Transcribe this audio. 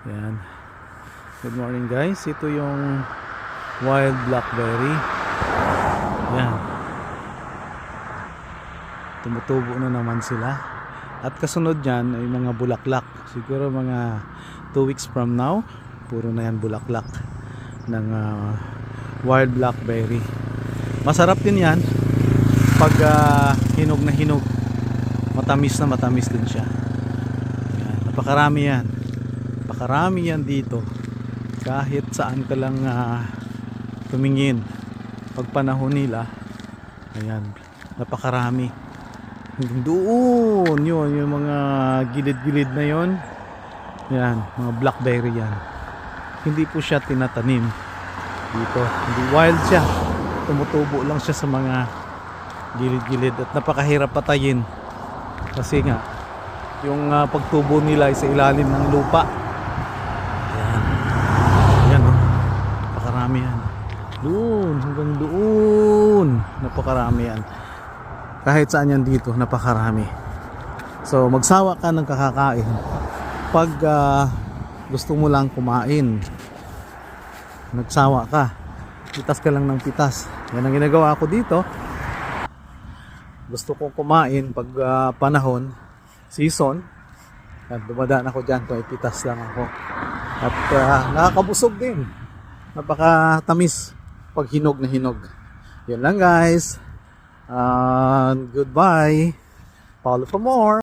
Yan. Good morning guys. Ito yung wild blackberry. Yan. Tumutubo na naman sila. At kasunod yan ay mga bulaklak. Siguro mga 2 weeks from now, puro na yan bulaklak ng wild blackberry. Masarap din yan pag hinog na hinog. Matamis na matamis din siya. Yan. Napakarami yan. Napakarami yan dito. Kahit saan ka lang tumingin. Pag panahon nila, ayan, napakarami. Hanggang doon, yun, yung mga gilid-gilid na yon. Yan, mga blackberry yan. Hindi po siya tinatanim dito. Hindi wild siya. Tumutubo lang siya sa mga gilid-gilid at napakahirap patayin. Kasi nga, yung pagtubo nila ay sa ilalim ng lupa. Ayan. Ayan, oh. Napakarami yan. Doon, hanggang doon. Napakarami yan. Kahit saan yan dito, napakarami. So, magsawa ka ng kakakain. Pag gusto mo lang kumain, nagsawa ka. Pitas ka lang ng pitas. Yan ang ginagawa ko dito. Gusto kong kumain pag panahon, season, at dumadaan ako dyan, kung ipitas lang ako. At nakakabusog din. Napakatamis pag hinog na hinog. Yan lang guys. Goodbye. Follow for more.